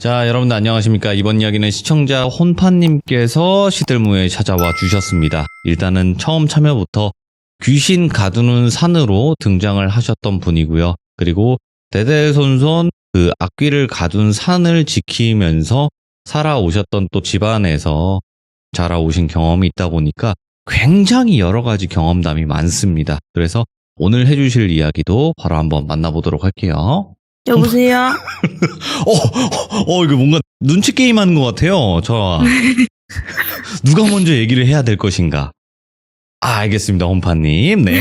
자, 여러분들 안녕하십니까. 이번 이야기는 시청자 혼파님께서 시들무에 찾아와 주셨습니다. 일단은 처음 참여부터 귀신 가두는 산으로 등장을 하셨던 분이고요. 그리고 대대손손 그 악귀를 가둔 산을 지키면서 살아오셨던 또 집안에서 자라오신 경험이 있다 보니까 굉장히 여러 가지 경험담이 많습니다. 그래서 오늘 해주실 이야기도 바로 한번 만나보도록 할게요. 여보세요? 이거 뭔가 눈치 게임 하는 것 같아요. 누가 먼저 얘기를 해야 될 것인가? 알겠습니다, 혼파님. 네.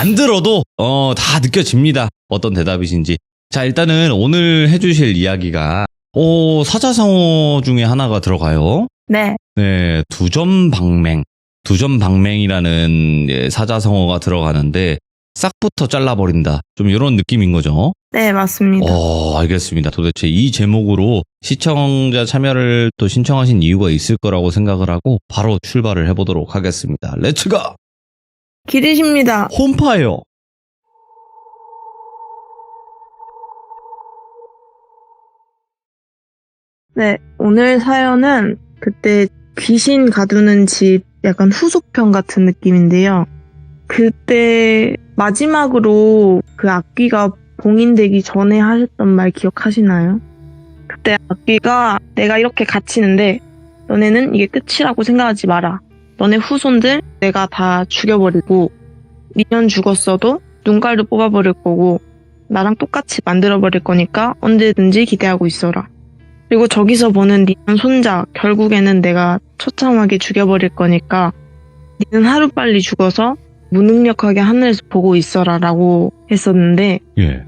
안 들어도, 다 느껴집니다. 어떤 대답이신지. 자, 일단은 오늘 해주실 이야기가, 사자성어 중에 하나가 들어가요. 네. 네, 두점방맹. 두점방맹이라는 사자성어가 들어가는데, 싹부터 잘라버린다. 좀 이런 느낌인 거죠. 네, 맞습니다. 알겠습니다. 도대체 이 제목으로 시청자 참여를 또 신청하신 이유가 있을 거라고 생각을 하고 바로 출발을 해보도록 하겠습니다. 렛츠가! 기리십니다. 혼파예요. 네, 오늘 사연은 그때 귀신 가두는 집 약간 후속편 같은 느낌인데요. 그때 마지막으로 그 악귀가 봉인되기 전에 하셨던 말 기억하시나요? 그때 악귀가 내가 이렇게 갇히는데 너네는 이게 끝이라고 생각하지 마라. 너네 후손들 내가 다 죽여버리고 미련 죽었어도 눈깔도 뽑아버릴 거고 나랑 똑같이 만들어버릴 거니까 언제든지 기대하고 있어라. 그리고 저기서 보는 니는 손자 결국에는 내가 처참하게 죽여버릴 거니까 니는 하루빨리 죽어서 무능력하게 하늘에서 보고 있어라 라고 했었는데 예.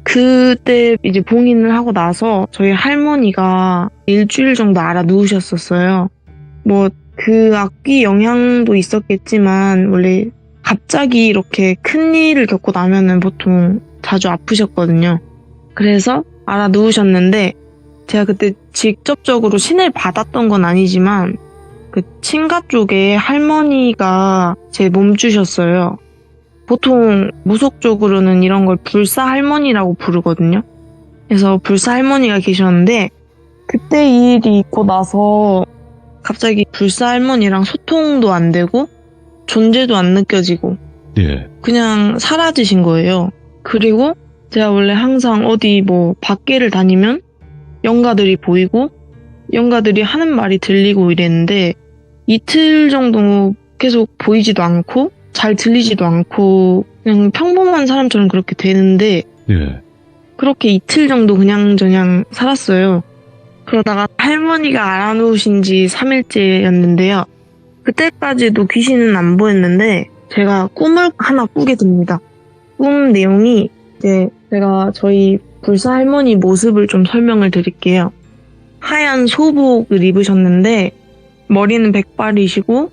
그때 이제 봉인을 하고 나서 저희 할머니가 일주일 정도 알아 누우셨었어요. 뭐 그 악귀 영향도 있었겠지만 원래 갑자기 이렇게 큰 일을 겪고 나면은 보통 자주 아프셨거든요. 그래서 알아 누우셨는데 제가 그때 직접적으로 신을 받았던 건 아니지만 그 친가 쪽에 할머니가 제 몸 주셨어요. 보통 무속적으로는 이런 걸 불사 할머니라고 부르거든요. 그래서 불사 할머니가 계셨는데 그때 이 일이 있고 나서 갑자기 불사 할머니랑 소통도 안 되고 존재도 안 느껴지고 예. 그냥 사라지신 거예요. 그리고 제가 원래 항상 어디 뭐 밖에를 다니면 영가들이 보이고 영가들이 하는 말이 들리고 이랬는데 이틀 정도 계속 보이지도 않고 잘 들리지도 않고 그냥 평범한 사람처럼 그렇게 되는데 예. 그렇게 이틀 정도 그냥저냥 살았어요. 그러다가 할머니가 알아놓으신 지 3일째였는데요. 그때까지도 귀신은 안 보였는데 제가 꿈을 하나 꾸게 됩니다. 꿈 내용이 이제 제가 저희 불사 할머니 모습을 좀 설명을 드릴게요. 하얀 소복을 입으셨는데 머리는 백발이시고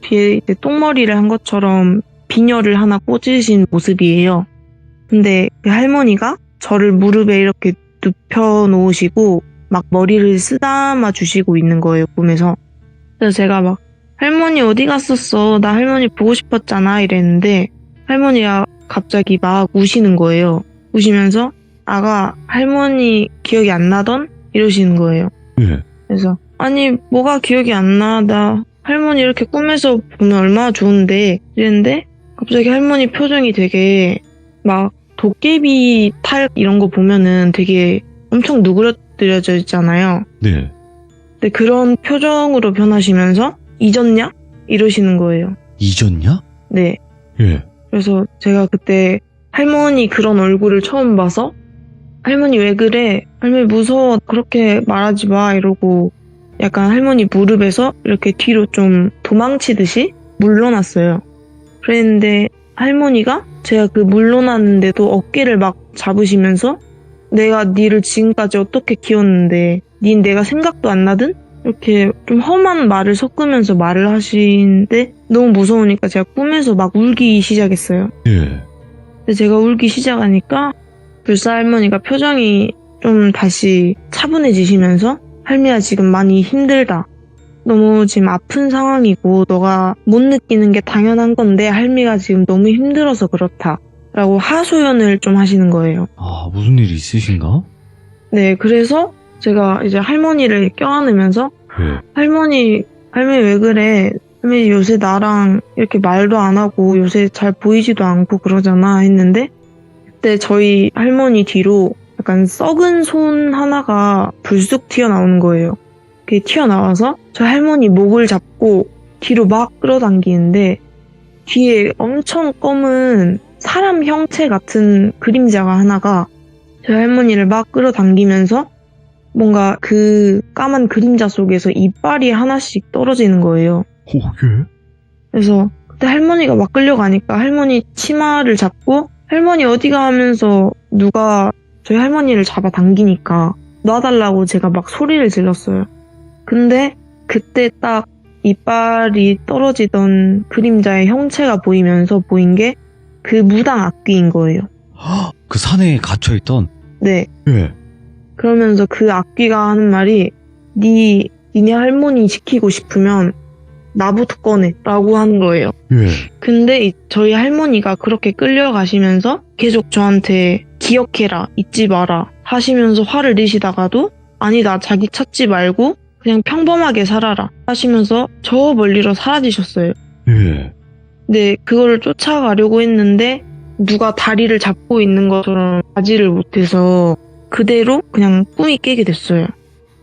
뒤에 이제 똥머리를 한 것처럼 비녀를 하나 꽂으신 모습이에요. 근데 그 할머니가 저를 무릎에 이렇게 눕혀 놓으시고 막 머리를 쓰다마 주시고 있는 거예요, 꿈에서. 그래서 제가 막 할머니 어디 갔었어? 나 할머니 보고 싶었잖아 이랬는데 할머니가 갑자기 막 우시는 거예요. 우시면서 아가 할머니 기억이 안 나던? 이러시는 거예요. 예. 그래서 아니 뭐가 기억이 안 나? 나 할머니 이렇게 꿈에서 보면 얼마나 좋은데 이랬는데 갑자기 할머니 표정이 되게 막 도깨비 탈 이런 거 보면은 되게 엄청 누그러뜨려져 있잖아요. 네. 근데 그런 표정으로 변하시면서 잊었냐? 이러시는 거예요. 잊었냐? 네. 예. 그래서 제가 그때 할머니 그런 얼굴을 처음 봐서 할머니 왜 그래? 할머니 무서워. 그렇게 말하지 마. 이러고 약간 할머니 무릎에서 이렇게 뒤로 좀 도망치듯이 물러났어요. 그랬는데 할머니가 제가 그 물러났는데도 어깨를 막 잡으시면서 내가 니를 지금까지 어떻게 키웠는데 닌 내가 생각도 안 나든? 이렇게 좀 험한 말을 섞으면서 말을 하시는데 너무 무서우니까 제가 꿈에서 막 울기 시작했어요. 예. 근데 제가 울기 시작하니까 불사 할머니가 표정이 좀 다시 차분해지시면서 할미야 지금 많이 힘들다. 너무 지금 아픈 상황이고 너가 못 느끼는 게 당연한 건데 할미가 지금 너무 힘들어서 그렇다. 라고 하소연을 좀 하시는 거예요. 무슨 일이 있으신가? 네, 그래서 제가 이제 할머니를 껴안으면서 네. 할머니 왜 그래? 할머니 요새 나랑 이렇게 말도 안 하고 요새 잘 보이지도 않고 그러잖아 했는데 그때 저희 할머니 뒤로 약간 썩은 손 하나가 불쑥 튀어나오는 거예요. 그게 튀어나와서 저 할머니 목을 잡고 뒤로 막 끌어당기는데 뒤에 엄청 검은 사람 형체 같은 그림자가 하나가 저 할머니를 막 끌어당기면서 뭔가 그 까만 그림자 속에서 이빨이 하나씩 떨어지는 거예요. 오, 예? 그래서 그때 할머니가 막 끌려가니까 할머니 치마를 잡고 할머니 어디가 하면서 누가 저희 할머니를 잡아당기니까 놔달라고 제가 막 소리를 질렀어요. 근데 그때 딱 이빨이 떨어지던 그림자의 형체가 보이면서 보인 게 그 무당 악귀인 거예요. 그 산에 갇혀있던? 네. 예. 그러면서 그 악귀가 하는 말이 니네 할머니 지키고 싶으면 나부터 꺼내 라고 하는 거예요. 예. 근데 저희 할머니가 그렇게 끌려가시면서 계속 저한테 기억해라, 잊지 마라 하시면서 화를 내시다가도 아니다, 자기 찾지 말고 그냥 평범하게 살아라 하시면서 저 멀리로 사라지셨어요. 예. 근데 그거를 쫓아가려고 했는데 누가 다리를 잡고 있는 것처럼 가지를 못해서 그대로 그냥 꿈이 깨게 됐어요.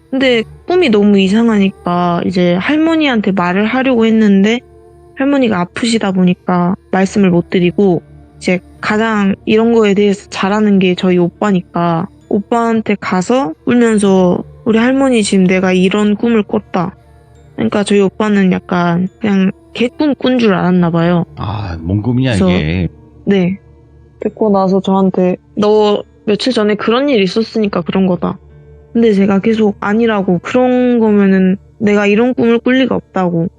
근데 꿈이 너무 이상하니까 이제 할머니한테 말을 하려고 했는데 할머니가 아프시다 보니까 말씀을 못 드리고 이제 가장 이런 거에 대해서 잘하는 게 저희 오빠니까 오빠한테 가서 울면서 우리 할머니 지금 내가 이런 꿈을 꿨다. 그러니까 저희 오빠는 약간 그냥 개꿈 꾼 줄 알았나 봐요. 아, 뭔 꿈이냐, 그래서 이게. 네. 듣고 나서 저한테 너 며칠 전에 그런 일 있었으니까 그런 거다. 근데 제가 계속 아니라고 그런 거면은 내가 이런 꿈을 꿀 리가 없다고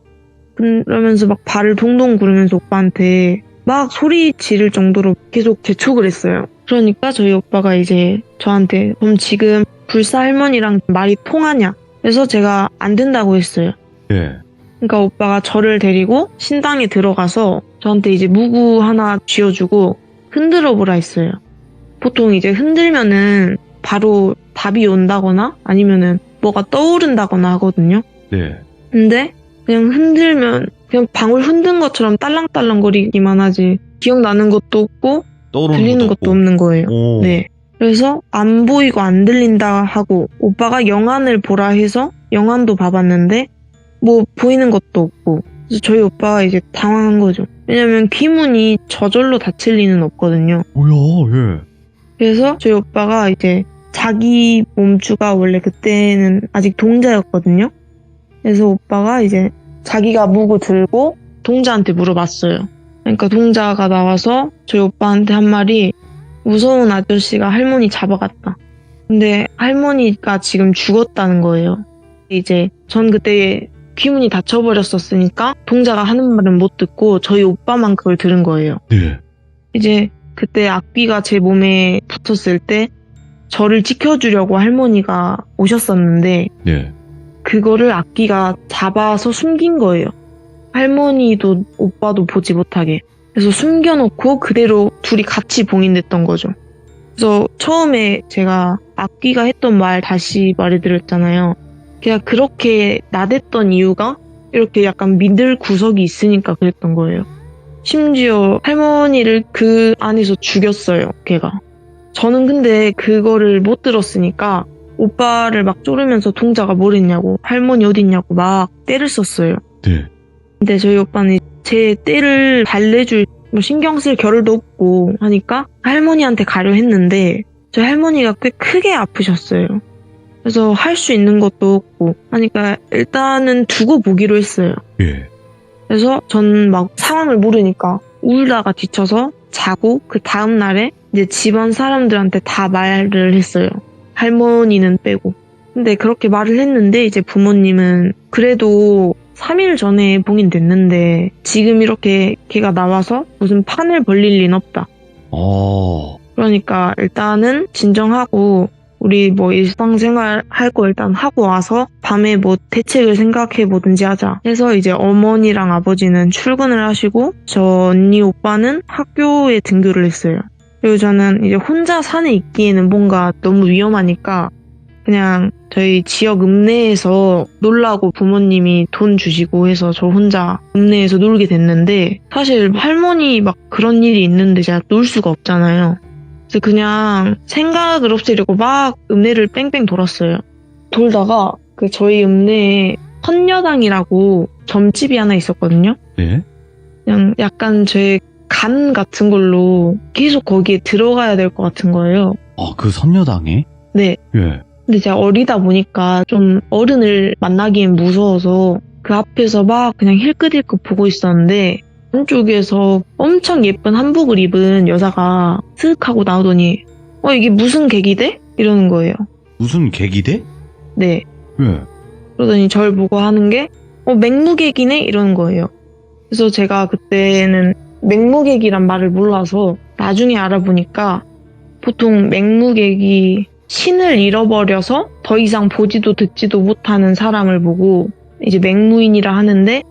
그러면서 막 발을 동동 구르면서 오빠한테 막 소리 지를 정도로 계속 재촉을 했어요. 그러니까 저희 오빠가 이제 저한테 그럼 지금 불사 할머니랑 말이 통하냐? 그래서 제가 안 된다고 했어요. 예. 그러니까 오빠가 저를 데리고 신당에 들어가서 저한테 이제 무구 하나 쥐어주고 흔들어 보라 했어요. 보통 이제 흔들면은 바로 답이 온다거나 아니면은 뭐가 떠오른다거나 하거든요. 네. 근데 그냥 흔들면 그냥 방울 흔든 것처럼 딸랑딸랑거리기만 하지 기억나는 것도 없고 떠오르는 들리는 것도 없고. 없는 거예요. 오. 네. 그래서 안 보이고 안 들린다 하고 오빠가 영안을 보라 해서 영안도 봐봤는데 뭐 보이는 것도 없고 그래서 저희 오빠가 이제 당황한 거죠. 왜냐면 귀문이 저절로 닫힐 리는 없거든요. 뭐야, 예. 그래서 저희 오빠가 이제 자기 몸주가 원래 그때는 아직 동자였거든요. 그래서 오빠가 이제 자기가 무구 들고 동자한테 물어봤어요. 그러니까 동자가 나와서 저희 오빠한테 한 말이 무서운 아저씨가 할머니 잡아갔다. 근데 할머니가 지금 죽었다는 거예요. 이제 전 그때 귀문이 닫혀버렸었으니까 동자가 하는 말은 못 듣고 저희 오빠만 그걸 들은 거예요. 네. 이제 그때 악귀가 제 몸에 붙었을 때 저를 지켜주려고 할머니가 오셨었는데 네. 그거를 악귀가 잡아서 숨긴 거예요. 할머니도 오빠도 보지 못하게. 그래서 숨겨놓고 그대로 둘이 같이 봉인됐던 거죠. 그래서 처음에 제가 악귀가 했던 말 다시 말해드렸잖아요. 그냥 그렇게 나댔던 이유가 이렇게 약간 믿을 구석이 있으니까 그랬던 거예요. 심지어 할머니를 그 안에서 죽였어요, 걔가. 저는 근데 그거를 못 들었으니까 오빠를 막 쪼르면서 동자가 뭘 했냐고 할머니 어디 있냐고 막 떼를 썼어요. 네. 근데 저희 오빠는 제 떼를 달래줄 뭐 신경 쓸 겨를도 없고 하니까 할머니한테 가려 했는데 저희 할머니가 꽤 크게 아프셨어요. 그래서 할 수 있는 것도 없고 하니까 일단은 두고 보기로 했어요. 예. 그래서 전 막 상황을 모르니까 울다가 지쳐서 자고 그 다음 날에 이제 집안 사람들한테 다 말을 했어요. 할머니는 빼고. 근데 그렇게 말을 했는데 이제 부모님은 그래도 3일 전에 봉인됐는데 지금 이렇게 걔가 나와서 무슨 판을 벌릴 리는 없다. 그러니까 일단은 진정하고 우리 뭐 일상생활 할 거 일단 하고 와서 밤에 뭐 대책을 생각해 보든지 하자 해서 이제 어머니랑 아버지는 출근을 하시고 저 언니 오빠는 학교에 등교를 했어요. 그리고 저는 이제 혼자 산에 있기에는 뭔가 너무 위험하니까 그냥 저희 지역 읍내에서 놀라고 부모님이 돈 주시고 해서 저 혼자 읍내에서 놀게 됐는데 사실 할머니 막 그런 일이 있는데 제가 놀 수가 없잖아요. 그래서 그냥 생각을 없애려고 막 읍내를 뺑뺑 돌았어요. 돌다가 그 저희 읍내에 선녀당이라고 점집이 하나 있었거든요. 네. 그냥 약간 제 간 같은 걸로 계속 거기에 들어가야 될 것 같은 거예요. 그 선녀당에? 네. 예. 근데 제가 어리다 보니까 좀 어른을 만나기엔 무서워서 그 앞에서 막 그냥 힐끗힐끗 보고 있었는데 한쪽에서 엄청 예쁜 한복을 입은 여자가 쓱 하고 나오더니 이게 무슨 계기대? 이러는 거예요. 무슨 계기대? 네. 예. 그러더니 절 보고 하는 게 맹무계기네? 이러는 거예요. 그래서 제가 그때는 맹무계기란 말을 몰라서 나중에 알아보니까 보통 맹무계기 신을 잃어버려서 더 이상 보지도 듣지도 못하는 사람을 보고 이제 맹무인이라 하는데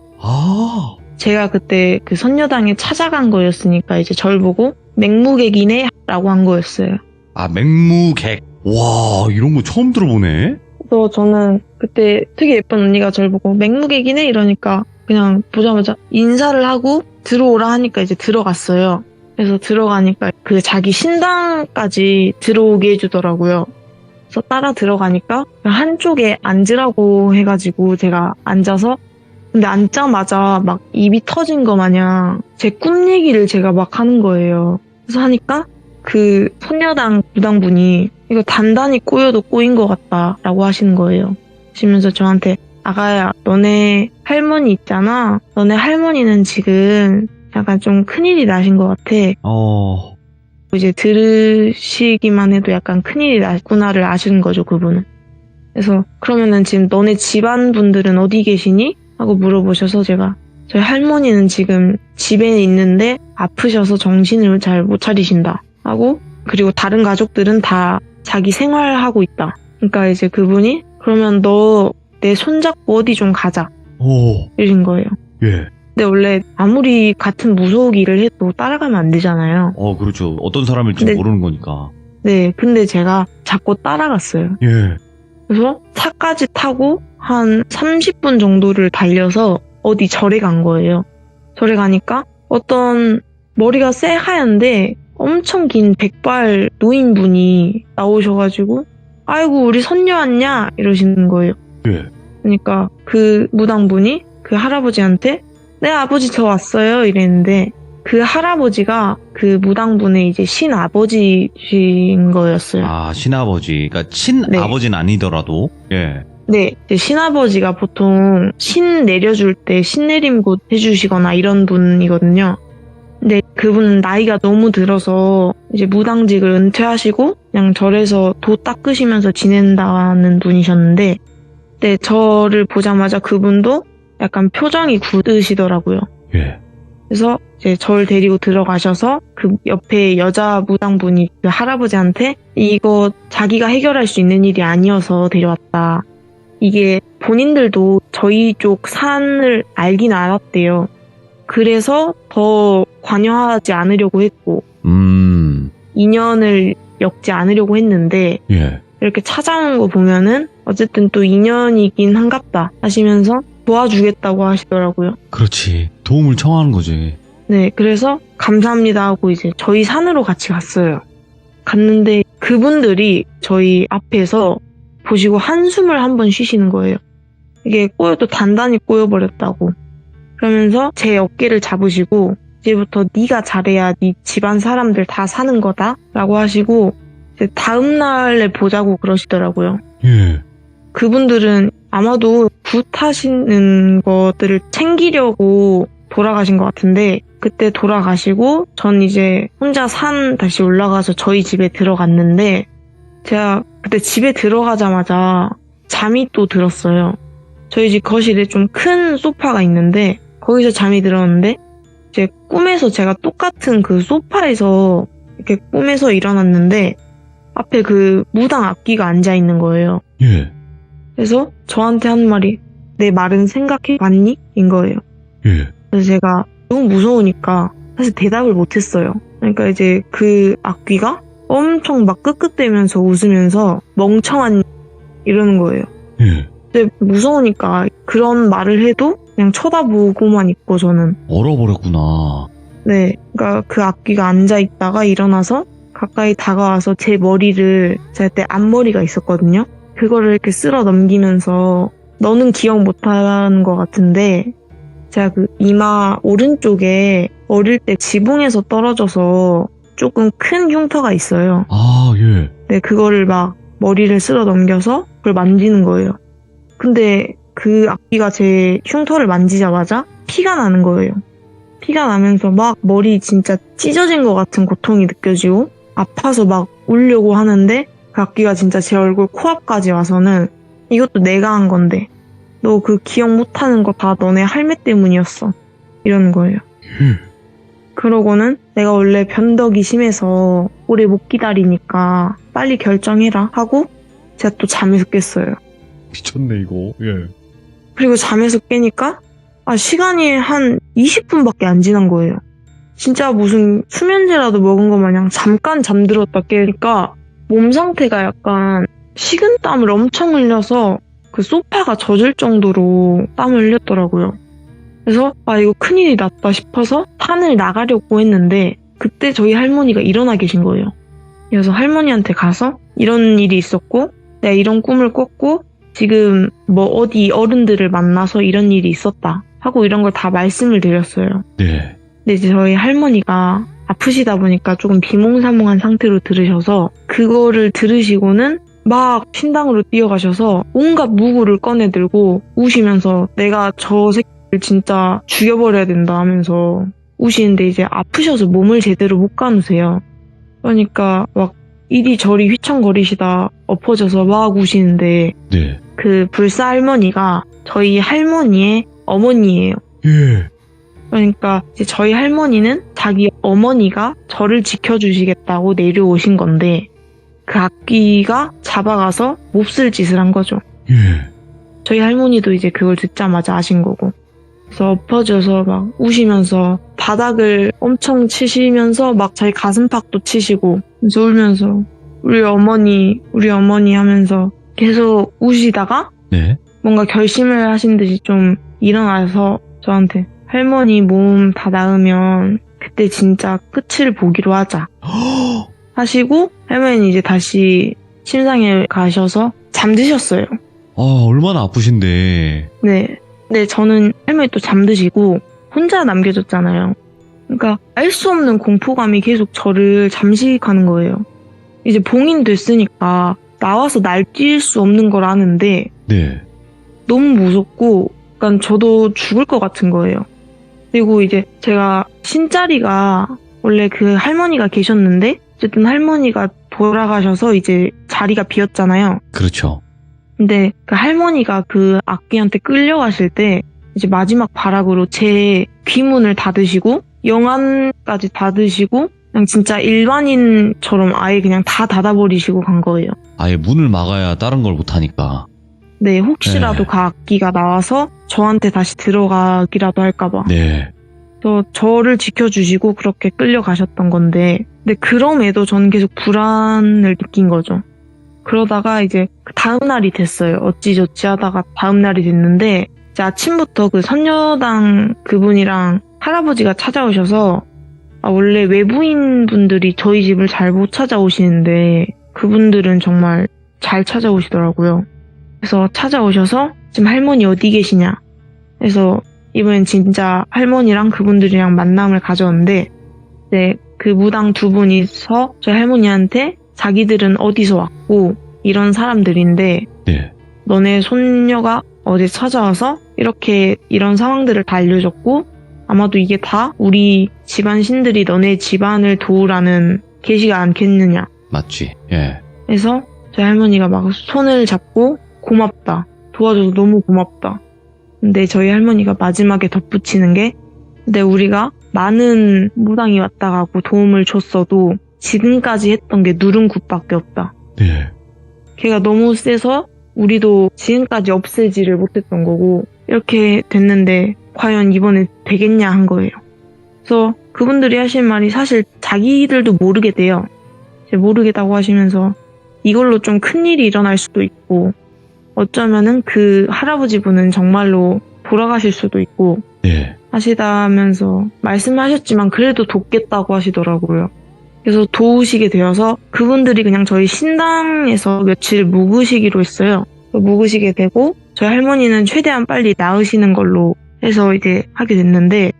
제가 그때 그 선녀당에 찾아간 거였으니까 이제 절 보고 맹무객이네 라고 한 거였어요. 맹무객. 와, 이런 거 처음 들어보네. 그래서 저는 그때 되게 예쁜 언니가 절 보고 맹무객이네 이러니까 그냥 보자마자 인사를 하고 들어오라 하니까 이제 들어갔어요. 그래서 들어가니까 그 자기 신당까지 들어오게 해주더라고요. 그래서 따라 들어가니까 한쪽에 앉으라고 해가지고 제가 앉아서 근데 앉자마자 막 입이 터진 거 마냥 제 꿈 얘기를 제가 막 하는 거예요. 그래서 하니까 그 선녀당 무당분이 이거 단단히 꼬여도 꼬인 것 같다라고 하시는 거예요. 하시면서 저한테 아가야 너네 할머니 있잖아. 너네 할머니는 지금 약간 좀 큰일이 나신 것 같아. 이제 들으시기만 해도 약간 큰일이 났구나를 아시는 거죠, 그분은. 그래서 그러면은 지금 너네 집안 분들은 어디 계시니? 하고 물어보셔서 제가 저희 할머니는 지금 집에 있는데 아프셔서 정신을 잘 못 차리신다. 하고 그리고 다른 가족들은 다 자기 생활하고 있다. 그러니까 이제 그분이 그러면 너 내 손잡고 어디 좀 가자. 이러신 거예요. 예. 근데 원래 아무리 같은 무속일을 해도 따라가면 안 되잖아요. 그렇죠. 어떤 사람일지 모르는 거니까. 네, 근데 제가 자꾸 따라갔어요. 예. 그래서 차까지 타고 한 30분 정도를 달려서 어디 절에 간 거예요. 절에 가니까 어떤 머리가 새하얀데 엄청 긴 백발 노인분이 나오셔가지고 아이고 우리 선녀 왔냐? 이러시는 거예요. 예. 그러니까 그 무당분이 그 할아버지한테 네 아버지 저 왔어요 이랬는데 그 할아버지가 그 무당분의 이제 신아버지신 거였어요. 신아버지. 그러니까 친아버지는 아니더라도. 예. 네, 이제 신아버지가 보통 신 내려줄 때 신내림굿 해주시거나 이런 분이거든요. 근데 그분은 나이가 너무 들어서 이제 무당직을 은퇴하시고 그냥 절에서 도 닦으시면서 지낸다는 분이셨는데 네, 저를 보자마자 그분도 약간 표정이 굳으시더라고요. 예. 그래서 이제 절 데리고 들어가셔서 그 옆에 여자 무당분이 그 할아버지한테 이거 자기가 해결할 수 있는 일이 아니어서 데려왔다. 이게 본인들도 저희 쪽 산을 알긴 알았대요. 그래서 더 관여하지 않으려고 했고 인연을 엮지 않으려고 했는데 예. 이렇게 찾아오는 거 보면은 어쨌든 또 인연이긴 한갑다 하시면서 도와주겠다고 하시더라고요. 그렇지. 도움을 청하는 거지. 네, 그래서 감사합니다 하고 이제 저희 산으로 같이 갔어요. 갔는데 그분들이 저희 앞에서 보시고 한숨을 한번 쉬시는 거예요. 이게 꼬여도 단단히 꼬여버렸다고. 그러면서 제 어깨를 잡으시고 이제부터 네가 잘해야 네 집안 사람들 다 사는 거다 라고 하시고 이제 다음 날에 보자고 그러시더라고요. 예. 그분들은 아마도 굿하시는 것들을 챙기려고 돌아가신 것 같은데 그때 돌아가시고 전 이제 혼자 산 다시 올라가서 저희 집에 들어갔는데 제가 그때 집에 들어가자마자 잠이 또 들었어요. 저희 집 거실에 좀 큰 소파가 있는데 거기서 잠이 들었는데 제 꿈에서 제가 똑같은 그 소파에서 이렇게 꿈에서 일어났는데 앞에 그 무당 악귀가 앉아 있는 거예요. 예. 그래서 저한테 한 말이 내 말은 생각해봤니? 인 거예요. 예. 그래서 제가 너무 무서우니까 사실 대답을 못했어요. 그러니까 이제 그 악귀가 엄청 막 끄끄대면서 웃으면서 멍청한 이러는 거예요. 예. 근데 무서우니까 그런 말을 해도 그냥 쳐다보고만 있고 저는. 얼어버렸구나. 네, 그러니까 그 악귀가 앉아있다가 일어나서 가까이 다가와서 제 머리를, 제가 그때 앞머리가 있었거든요. 그거를 이렇게 쓸어 넘기면서 너는 기억 못하는 것 같은데 제가 그 이마 오른쪽에 어릴 때 지붕에서 떨어져서 조금 큰 흉터가 있어요. 아, 예. 네, 그거를 막 머리를 쓸어 넘겨서 그걸 만지는 거예요. 근데 그 악귀가 제 흉터를 만지자마자 피가 나는 거예요. 피가 나면서 막 머리 진짜 찢어진 것 같은 고통이 느껴지고 아파서 막 울려고 하는데 그 악귀가 진짜 제 얼굴 코앞까지 와서는 이것도 내가 한 건데 너 그 기억 못하는 거 다 너네 할매 때문이었어. 이러는 거예요. 그러고는 내가 원래 변덕이 심해서 오래 못 기다리니까 빨리 결정해라 하고 제가 또 잠에서 깼어요. 미쳤네, 이거. 예. 그리고 잠에서 깨니까 시간이 한 20분밖에 안 지난 거예요. 진짜 무슨 수면제라도 먹은 것 마냥 잠깐 잠들었다 깨니까 몸 상태가 약간 식은땀을 엄청 흘려서 그 소파가 젖을 정도로 땀을 흘렸더라고요. 그래서 이거 큰일이 났다 싶어서 산을 나가려고 했는데 그때 저희 할머니가 일어나 계신 거예요. 그래서 할머니한테 가서 이런 일이 있었고 내가 이런 꿈을 꿨고 지금 뭐 어디 어른들을 만나서 이런 일이 있었다 하고 이런 걸 다 말씀을 드렸어요. 네. 근데 이제 저희 할머니가 아프시다 보니까 조금 비몽사몽한 상태로 들으셔서 그거를 들으시고는 막 신당으로 뛰어가셔서 온갖 무구를 꺼내들고 우시면서 내가 저 새끼를 진짜 죽여버려야 된다 하면서 우시는데 이제 아프셔서 몸을 제대로 못 가누세요. 그러니까 막 이리저리 휘청거리시다 엎어져서 막 우시는데 네. 그 불사 할머니가 저희 할머니의 어머니예요. 예. 그러니까 이제 저희 할머니는 자기 어머니가 저를 지켜주시겠다고 내려오신 건데 그 악귀가 잡아가서 몹쓸 짓을 한 거죠. 예. 저희 할머니도 이제 그걸 듣자마자 아신 거고. 그래서 엎어져서 막 우시면서 바닥을 엄청 치시면서 막 자기 가슴팍도 치시고 그래서 울면서 우리 어머니 하면서 계속 우시다가 네. 뭔가 결심을 하신 듯이 좀 일어나서 저한테 할머니 몸 다 나으면 그때 진짜 끝을 보기로 하자 하시고 할머니는 이제 다시 침상에 가셔서 잠드셨어요. 얼마나 아프신데. 네. 근데 저는 할머니 또 잠드시고 혼자 남겨졌잖아요. 그러니까 알 수 없는 공포감이 계속 저를 잠식하는 거예요. 이제 봉인 됐으니까 나와서 날뛸 수 없는 걸 아는데 네. 너무 무섭고 약간 저도 죽을 것 같은 거예요. 그리고 이제 제가 신자리가 원래 그 할머니가 계셨는데 어쨌든 할머니가 돌아가셔서 이제 자리가 비었잖아요. 그렇죠. 근데 그 할머니가 그 악귀한테 끌려가실 때 이제 마지막 발악으로 제 귀문을 닫으시고 영안까지 닫으시고 그냥 진짜 일반인처럼 아예 그냥 다 닫아버리시고 간 거예요. 아예 문을 막아야 다른 걸 못하니까. 네, 혹시라도 네. 그 악귀가 나와서 저한테 다시 들어가기라도 할까봐. 네. 그래서 저를 지켜주시고 그렇게 끌려가셨던 건데 근데 그럼에도 저는 계속 불안을 느낀 거죠. 그러다가 이제 그 다음 날이 됐어요. 어찌저찌 하다가 다음 날이 됐는데 이제 아침부터 그 선녀당 그분이랑 할아버지가 찾아오셔서 원래 외부인 분들이 저희 집을 잘 못 찾아오시는데 그분들은 정말 잘 찾아오시더라고요. 그래서 찾아오셔서 지금 할머니 어디 계시냐 그래서 이번엔 진짜 할머니랑 그분들이랑 만남을 가졌는데 네, 그 무당 두 분이서 저희 할머니한테 자기들은 어디서 왔고 이런 사람들인데 네. 너네 손녀가 어제 찾아와서 이렇게 이런 상황들을 다 알려줬고 아마도 이게 다 우리 집안 신들이 너네 집안을 도우라는 계시가 않겠느냐. 맞지. 예. 그래서 저희 할머니가 막 손을 잡고 고맙다. 도와줘서 너무 고맙다. 근데 저희 할머니가 마지막에 덧붙이는 게 근데 우리가 많은 무당이 왔다 가고 도움을 줬어도 지금까지 했던 게 누른굿밖에 없다. 네. 걔가 너무 세서 우리도 지금까지 없애지를 못했던 거고 이렇게 됐는데 과연 이번에 되겠냐 한 거예요. 그래서 그분들이 하신 말이 사실 자기들도 모르게 돼요. 이제 모르겠다고 하시면서 이걸로 좀 큰일이 일어날 수도 있고 어쩌면은 그 할아버지 분은 정말로 돌아가실 수도 있고 네. 하시다면서 말씀하셨지만 그래도 돕겠다고 하시더라고요. 그래서 도우시게 되어서 그분들이 그냥 저희 신당에서 며칠 묵으시기로 했어요. 묵으시게 되고 저희 할머니는 최대한 빨리 나으시는 걸로 해서 이제 하게 됐는데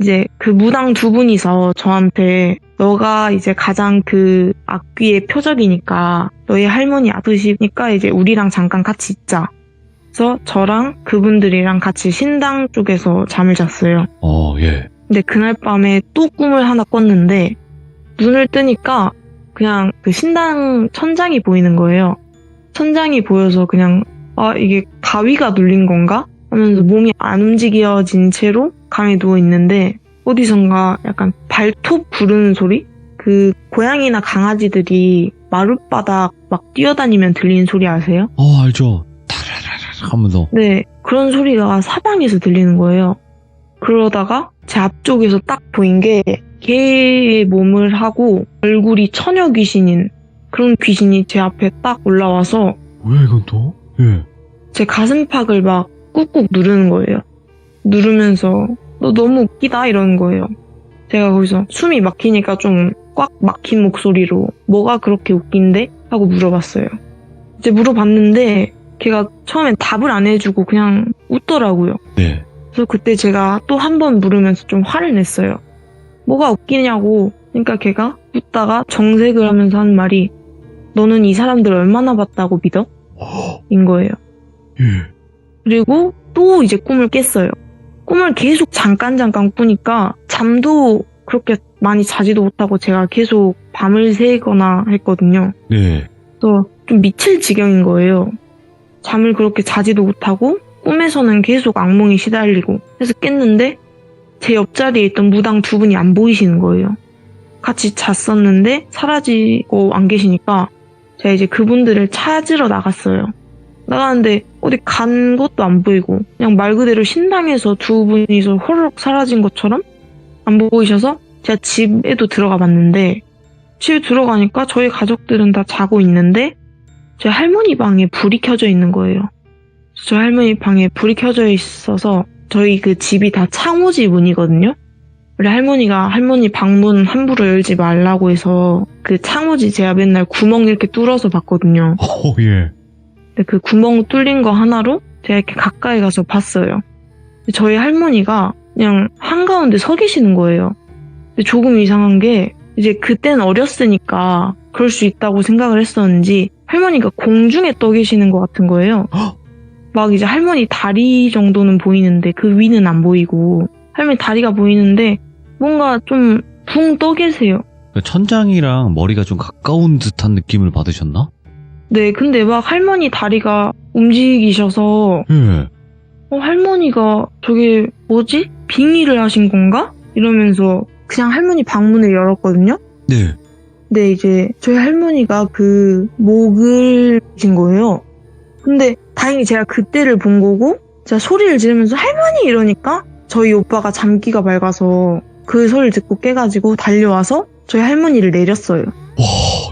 이제 그 무당 두 분이서 저한테 너가 이제 가장 그 악귀의 표적이니까 너희 할머니 아프시니까 이제 우리랑 잠깐 같이 있자. 그래서 저랑 그분들이랑 같이 신당 쪽에서 잠을 잤어요. 예. 근데 그날 밤에 또 꿈을 하나 꿨는데 눈을 뜨니까 그냥 그 신당 천장이 보이는 거예요. 천장이 보여서 그냥 이게 가위가 눌린 건가? 하면서 몸이 안 움직여진 채로 감에 누워 있는데 어디선가 약간 발톱 구르는 소리? 그 고양이나 강아지들이 마룻바닥 막 뛰어다니면 들리는 소리 아세요? 알죠. 타라라라 하면서. 네, 그런 소리가 사방에서 들리는 거예요. 그러다가 제 앞쪽에서 딱 보인 게 개의 몸을 하고 얼굴이 처녀 귀신인 그런 귀신이 제 앞에 딱 올라와서 뭐야 이건 또? 예. 제 가슴팍을 막 꾹꾹 누르는 거예요. 누르면서 너 너무 웃기다 이러는 거예요. 제가 거기서 숨이 막히니까 좀 꽉 막힌 목소리로 뭐가 그렇게 웃긴데? 하고 물어봤어요. 이제 물어봤는데 걔가 처음엔 답을 안 해주고 그냥 웃더라고요. 네. 그래서 그때 제가 또 한 번 물으면서 좀 화를 냈어요. 뭐가 웃기냐고. 그러니까 걔가 웃다가 정색을 하면서 하는 말이 너는 이 사람들 얼마나 봤다고 믿어? 인 거예요. 예. 그리고 또 이제 꿈을 깼어요. 꿈을 계속 잠깐 꾸니까 잠도 그렇게 많이 자지도 못하고 제가 계속 밤을 새거나 했거든요. 네. 그래서 좀 미칠 지경인 거예요. 잠을 그렇게 자지도 못하고 꿈에서는 계속 악몽이 시달리고 해서 깼는데 제 옆자리에 있던 무당 두 분이 안 보이시는 거예요. 같이 잤었는데 사라지고 안 계시니까 제가 이제 그분들을 찾으러 나갔어요. 나가는데 어디 간 것도 안 보이고 그냥 말 그대로 신당에서 두 분이서 호로록 사라진 것처럼 안 보이셔서 제가 집에도 들어가 봤는데 집에 들어가니까 저희 가족들은 다 자고 있는데 저희 할머니 방에 불이 켜져 있는 거예요. 저희 할머니 방에 불이 켜져 있어서 저희 그 집이 다 창호지 문이거든요. 우리 할머니가 할머니 방문 함부로 열지 말라고 해서 그 창호지 제가 맨날 구멍 이렇게 뚫어서 봤거든요. 예. 근데 그 구멍 뚫린 거 하나로 제가 이렇게 가까이 가서 봤어요. 저희 할머니가 그냥 한가운데 서 계시는 거예요. 근데 조금 이상한 게 이제 그땐 어렸으니까 그럴 수 있다고 생각을 했었는지 할머니가 공중에 떠 계시는 것 같은 거예요. 막 이제 할머니 다리 정도는 보이는데 그 위는 안 보이고 할머니 다리가 보이는데 뭔가 좀 붕 떠 계세요. 천장이랑 머리가 좀 가까운 듯한 느낌을 받으셨나? 네, 근데 막 할머니 다리가 움직이셔서 예. 할머니가 저게 뭐지? 빙의를 하신 건가? 이러면서 그냥 할머니 방문을 열었거든요. 네. 근데 이제 저희 할머니가 그 목을 진 거예요. 근데 다행히 제가 그때를 본 거고 제가 소리를 지르면서 할머니 이러니까 저희 오빠가 잠기가 밝아서 그 소리를 듣고 깨가지고 달려와서 저희 할머니를 내렸어요. 와,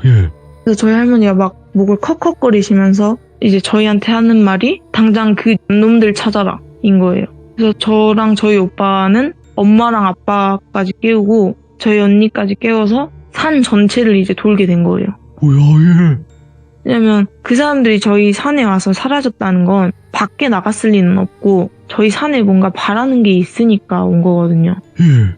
예. 그래서 저희 할머니가 막 목을 컥컥거리시면서 이제 저희한테 하는 말이 당장 그 놈들 찾아라 인 거예요. 그래서 저랑 저희 오빠는 엄마랑 아빠까지 깨우고 저희 언니까지 깨워서 산 전체를 이제 돌게 된 거예요. 뭐야, 예. 왜냐면 그 사람들이 저희 산에 와서 사라졌다는 건 밖에 나갔을 리는 없고 저희 산에 뭔가 바라는 게 있으니까 온 거거든요. 예.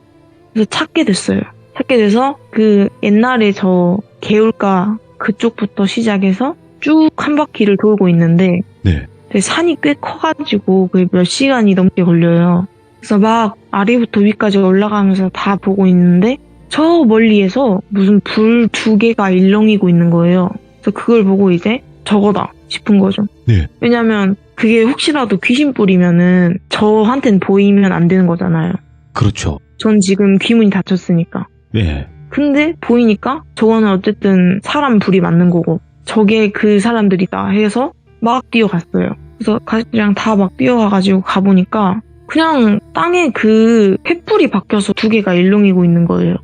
그래서 찾게 됐어요. 찾게 돼서 그 옛날에 저 개울가 그쪽부터 시작해서 쭉 한 바퀴를 돌고 있는데 네. 산이 꽤 커가지고 그게 몇 시간이 넘게 걸려요. 그래서 막 아래부터 위까지 올라가면서 다 보고 있는데 저 멀리에서 무슨 불 2개가 일렁이고 있는 거예요. 그래서 그걸 보고 이제 저거다 싶은 거죠. 네. 왜냐면 그게 혹시라도 귀신뿔이면은 저한텐 보이면 안 되는 거잖아요. 그렇죠. 전 지금 귀문이 닫혔으니까. 네. 근데 보이니까 저거는 어쨌든 사람 불이 맞는 거고 저게 그 사람들이다 해서 막 뛰어갔어요. 그래서 가족들이랑 다 막 뛰어가가지고 가보니까 그냥 땅에 그 횃불이 박혀서 2개가 일렁이고 있는 거예요.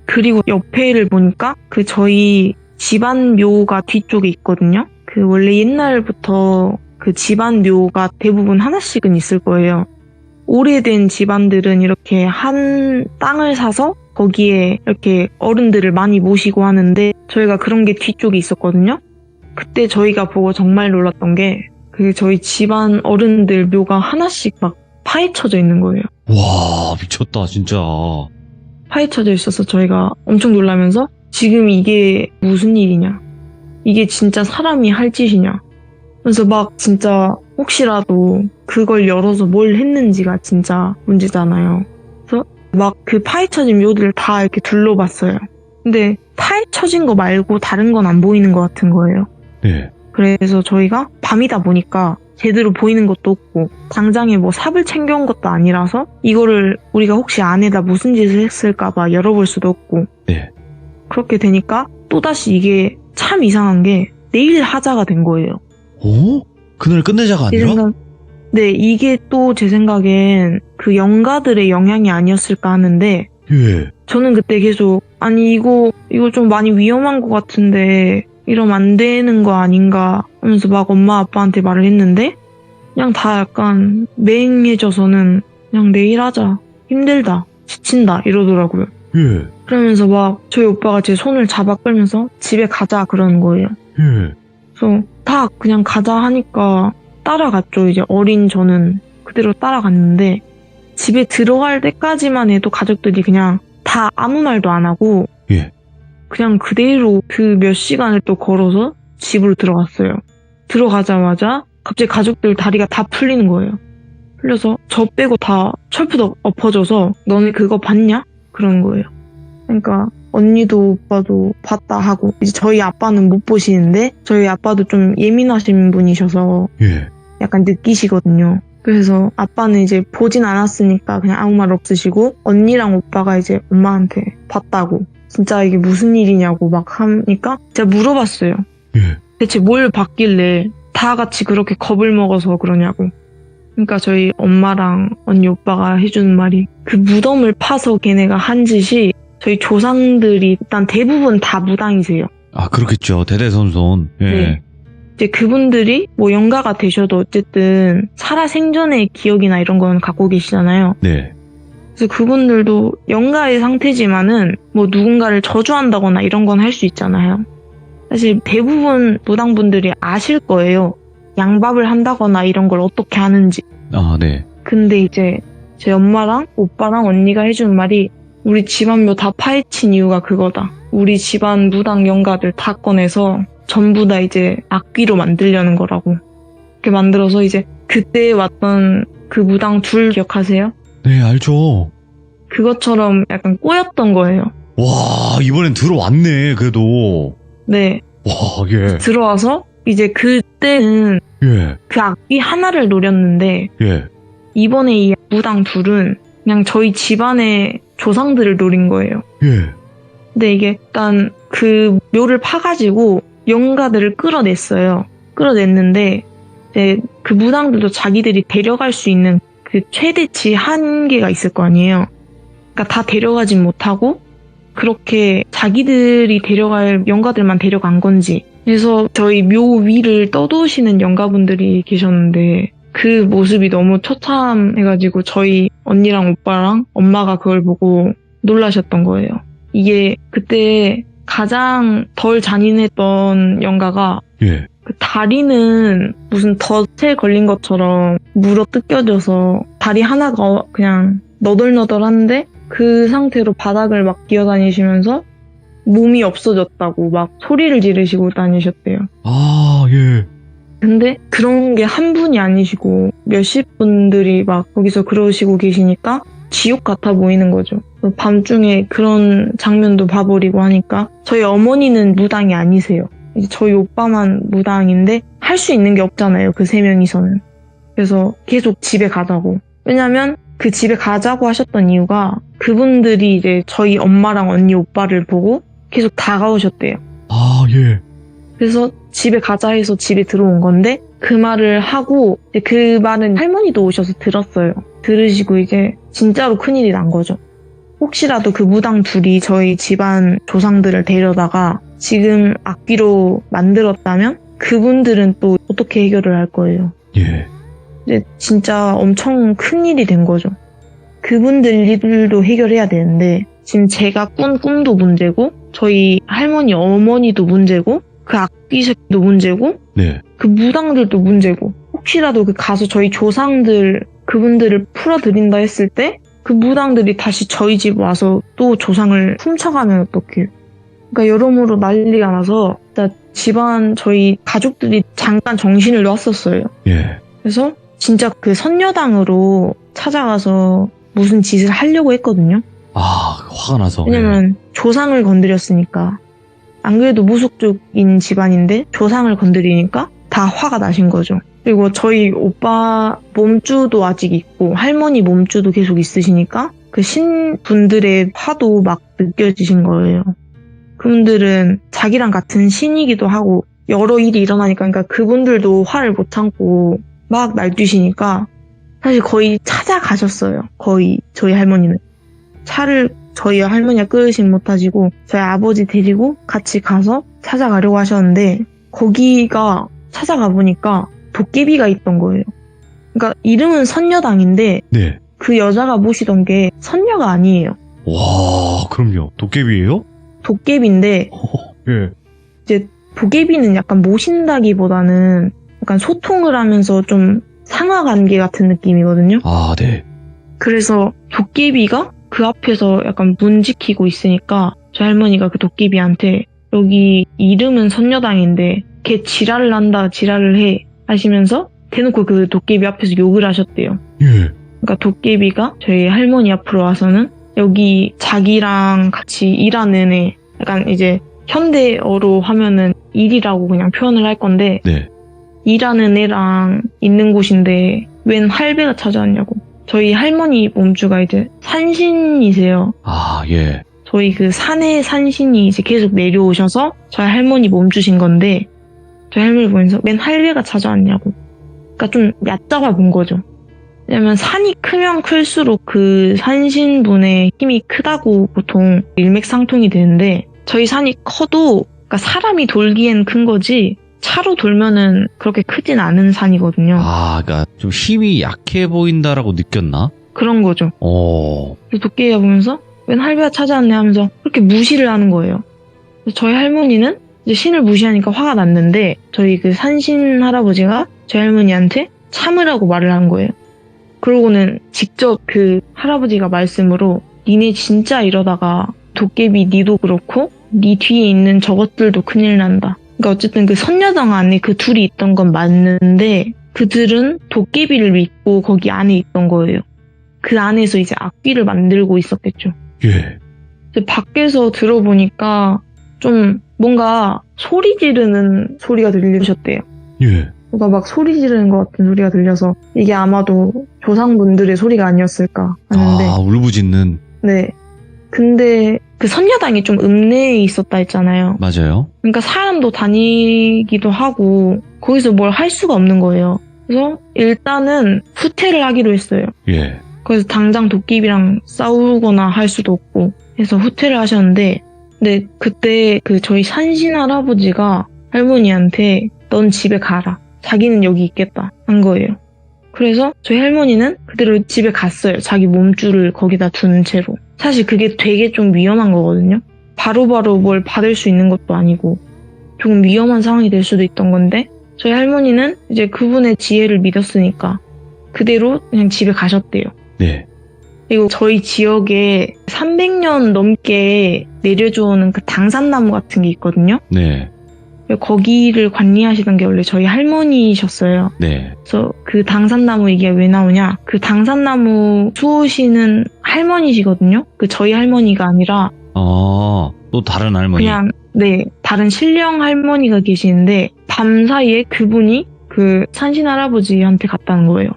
그리고 옆에를 보니까 그 저희 집안 묘가 뒤쪽에 있거든요. 그 원래 옛날부터 그 집안 묘가 대부분 하나씩은 있을 거예요. 오래된 집안들은 이렇게 한 땅을 사서 거기에 이렇게 어른들을 많이 모시고 하는데 저희가 그런 게 뒤쪽에 있었거든요. 그때 저희가 보고 정말 놀랐던 게 그 저희 집안 어른들 묘가 하나씩 막 파헤쳐져 있는 거예요. 와, 미쳤다, 진짜. 파헤쳐져 있어서 저희가 엄청 놀라면서 지금 이게 무슨 일이냐. 이게 진짜 사람이 할 짓이냐. 그래서 막 진짜 혹시라도 그걸 열어서 뭘 했는지가 진짜 문제잖아요. 그래서 막 그 파헤쳐진 묘들을 다 이렇게 둘러봤어요. 근데 파헤쳐진 거 말고 다른 건 안 보이는 것 같은 거예요. 네. 그래서 저희가 밤이다 보니까 제대로 보이는 것도 없고 당장에 뭐 삽을 챙겨온 것도 아니라서 이거를 우리가 혹시 안에다 무슨 짓을 했을까봐 열어볼 수도 없고 네. 그렇게 되니까 또다시 이게 참 이상한 게 내일 하자가 된 거예요. 오? 그날 끝내자가 제 아니라? 생각, 네, 이게 또 제 생각엔 그 영가들의 영향이 아니었을까 하는데 예. 저는 그때 계속 아니 이거 좀 많이 위험한 것 같은데 이러면 안 되는 거 아닌가 하면서 막 엄마 아빠한테 말을 했는데 그냥 다 약간 맹해져서는 그냥 내일 하자 힘들다 지친다 이러더라고요. 예. 그러면서 막 저희 오빠가 제 손을 잡아 끌면서 집에 가자 그러는 거예요. 예. 그래서 다 그냥 가자 하니까 따라갔죠. 이제 어린 저는 그대로 따라갔는데 집에 들어갈 때까지만 해도 가족들이 그냥 다 아무 말도 안 하고 예. 그냥 그대로 그 몇 시간을 또 걸어서 집으로 들어갔어요. 들어가자마자 갑자기 가족들 다리가 다 풀리는 거예요. 풀려서 저 빼고 다 철푸덕 엎어져서 너네 그거 봤냐? 그러는 거예요. 그러니까 언니도 오빠도 봤다 하고 이제 저희 아빠는 못 보시는데 저희 아빠도 좀 예민하신 분이셔서 예. 약간 느끼시거든요. 그래서 아빠는 이제 보진 않았으니까 그냥 아무 말 없으시고 언니랑 오빠가 이제 엄마한테 봤다고 진짜 이게 무슨 일이냐고 막 하니까 제가 물어봤어요. 예. 대체 뭘 봤길래 다 같이 그렇게 겁을 먹어서 그러냐고. 그러니까 저희 엄마랑 언니 오빠가 해주는 말이 그 무덤을 파서 걔네가 한 짓이 저희 조상들이 일단 대부분 다 무당이세요. 아, 그렇겠죠. 대대손손. 예. 네. 이제 그분들이 뭐 영가가 되셔도 어쨌든 살아생전의 기억이나 이런 건 갖고 계시잖아요. 네. 그래서 그분들도 영가의 상태지만은 뭐 누군가를 저주한다거나 이런 건 할 수 있잖아요. 사실 대부분 무당분들이 아실 거예요. 양밥을 한다거나 이런 걸 어떻게 하는지. 아, 네. 근데 이제 제 엄마랑 오빠랑 언니가 해준 말이 우리 집안묘 다 파헤친 이유가 그거다. 우리 집안 무당 영가들 다 꺼내서 전부 다 이제 악귀로 만들려는 거라고. 이렇게 만들어서 이제 그때 왔던 그 무당 둘 기억하세요? 네, 알죠. 그것처럼 약간 꼬였던 거예요. 와, 이번엔 들어왔네, 그래도. 네. 와, 예. 들어와서 이제 그때는 예. 그 악귀 하나를 노렸는데 예. 이번에 이 무당 둘은 그냥 저희 집안의 조상들을 노린 거예요. 예. 근데 이게 일단 그 묘를 파가지고 영가들을 끌어냈어요. 끌어냈는데 이제 그 무당들도 자기들이 데려갈 수 있는 그 최대치 한계가 있을 거 아니에요. 그러니까 다 데려가진 못하고 그렇게 자기들이 데려갈 영가들만 데려간 건지. 그래서 저희 묘 위를 떠도시는 영가분들이 계셨는데 그 모습이 너무 처참해가지고 저희 언니랑 오빠랑 엄마가 그걸 보고 놀라셨던 거예요. 이게 그때 가장 덜 잔인했던 영가가 예. 그 다리는 무슨 덫에 걸린 것처럼 물어 뜯겨져서 다리 하나가 그냥 너덜너덜한데 그 상태로 바닥을 막 기어다니시면서 몸이 없어졌다고 막 소리를 지르시고 다니셨대요. 아, 예. 근데 그런 게 한 분이 아니시고 몇십 분들이 막 거기서 그러시고 계시니까 지옥 같아 보이는 거죠. 밤중에 그런 장면도 봐버리고 하니까 저희 어머니는 무당이 아니세요. 이제 저희 오빠만 무당인데 할 수 있는 게 없잖아요. 그 세 명이서는. 그래서 계속 집에 가자고. 왜냐면 그 집에 가자고 하셨던 이유가 그분들이 이제 저희 엄마랑 언니 오빠를 보고 계속 다가오셨대요. 아, 예. 그래서 집에 가자 해서 집에 들어온 건데 그 말을 하고 그 말은 할머니도 오셔서 들었어요. 들으시고 이제 진짜로 큰일이 난 거죠. 혹시라도 그 무당 둘이 저희 집안 조상들을 데려다가 지금 악귀로 만들었다면 그분들은 또 어떻게 해결을 할 거예요. 예. 이제 진짜 엄청 큰 일이 된 거죠. 그분들 일도 해결해야 되는데 지금 제가 꾼 꿈도 문제고 저희 할머니 어머니도 문제고 그 악귀새끼도 문제고 네. 그 무당들도 문제고 혹시라도 그 가서 저희 조상들 그분들을 풀어드린다 했을 때 그 무당들이 다시 저희 집 와서 또 조상을 훔쳐가면 어떡해요. 그러니까 여러모로 난리가 나서 진짜 집안 저희 가족들이 잠깐 정신을 놨었어요. 예. 그래서 진짜 그 선녀당으로 찾아가서 무슨 짓을 하려고 했거든요. 아, 화가 나서. 왜냐면 조상을 건드렸으니까. 안 그래도 무속적인 집안인데 조상을 건드리니까 다 화가 나신 거죠. 그리고 저희 오빠 몸주도 아직 있고 할머니 몸주도 계속 있으시니까 그 신분들의 화도 막 느껴지신 거예요. 그분들은 자기랑 같은 신이기도 하고 여러 일이 일어나니까 그러니까 그분들도 화를 못 참고 막 날뛰시니까 사실 거의 찾아가셨어요. 거의 저희 할머니는. 차를 저희 할머니가 끌으신 못하시고 저희 아버지 데리고 같이 가서 찾아가려고 하셨는데 거기가 찾아가 보니까 도깨비가 있던 거예요. 그러니까 이름은 선녀당인데 네. 그 여자가 모시던 게 선녀가 아니에요. 와, 그럼요. 도깨비예요? 도깨비인데 예. 이제 도깨비는 약간 모신다기보다는 약간 소통을 하면서 좀 상하관계 같은 느낌이거든요. 아, 네. 그래서 도깨비가 그 앞에서 약간 문 지키고 있으니까 저희 할머니가 그 도깨비한테 여기 이름은 선녀당인데 걔 지랄을 한다 지랄을 해 하시면서 대놓고 그 도깨비 앞에서 욕을 하셨대요. 예. 그러니까 도깨비가 저희 할머니 앞으로 와서는 여기 자기랑 같이 일하는 애 약간 이제 현대어로 하면은 일이라고 그냥 표현을 할 건데 네. 일하는 애랑 있는 곳인데 웬 할배가 찾아왔냐고. 저희 할머니 몸주가 이제 산신이세요. 아, 예. 저희 그 산의 산신이 이제 계속 내려오셔서 저희 할머니 몸주신 건데 저희 할머니 보면서 웬 할배가 찾아왔냐고. 그러니까 좀 얕잡아 본 거죠. 왜냐면 산이 크면 클수록 그 산신분의 힘이 크다고 보통 일맥상통이 되는데 저희 산이 커도 그러니까 사람이 돌기엔 큰 거지 차로 돌면은 그렇게 크진 않은 산이거든요. 아, 그러니까 좀 힘이 약해 보인다라고 느꼈나? 그런 거죠. 그래서 도깨비가 보면서 웬 할배가 찾아왔네 하면서 그렇게 무시를 하는 거예요. 그래서 저희 할머니는 이제 신을 무시하니까 화가 났는데 저희 그 산신 할아버지가 저희 할머니한테 참으라고 말을 한 거예요. 그러고는 직접 그 할아버지가 말씀으로 니네 진짜 이러다가 도깨비 니도 그렇고 니 뒤에 있는 저것들도 큰일 난다. 그러니까 어쨌든 그 선녀당 안에 그 둘이 있던 건 맞는데 그들은 도깨비를 믿고 거기 안에 있던 거예요. 그 안에서 이제 악귀를 만들고 있었겠죠. 예. 이제 밖에서 들어보니까 좀 뭔가 소리 지르는 소리가 들리셨대요. 예. 누가 막 소리 지르는 것 같은 소리가 들려서 이게 아마도 조상분들의 소리가 아니었을까 하는데 아, 울부짖는. 네. 근데 그 선녀당이 좀 읍내에 있었다 했잖아요. 맞아요. 그러니까 사람도 다니기도 하고 거기서 뭘 할 수가 없는 거예요. 그래서 일단은 후퇴를 하기로 했어요. 예. 그래서 당장 도깨비랑 싸우거나 할 수도 없고 해서 후퇴를 하셨는데 근데 그때 그 저희 산신 할아버지가 할머니한테 넌 집에 가라. 자기는 여기 있겠다 한 거예요. 그래서 저희 할머니는 그대로 집에 갔어요. 자기 몸줄을 거기다 둔 채로. 사실 그게 되게 좀 위험한 거거든요. 바로바로 뭘 받을 수 있는 것도 아니고 조금 위험한 상황이 될 수도 있던 건데 저희 할머니는 이제 그분의 지혜를 믿었으니까 그대로 그냥 집에 가셨대요. 네. 그리고 저희 지역에 300년 넘게 내려져오는 그 당산나무 같은 게 있거든요. 네. 거기를 관리하시던 게 원래 저희 할머니셨어요. 네. 그래서 그 당산나무 얘기가 왜 나오냐? 그 당산나무 수호시는 할머니시거든요. 그 저희 할머니가 아니라 또 다른 할머니. 그냥 네 다른 신령 할머니가 계시는데 밤 사이에 그분이 그 산신 할아버지한테 갔다는 거예요.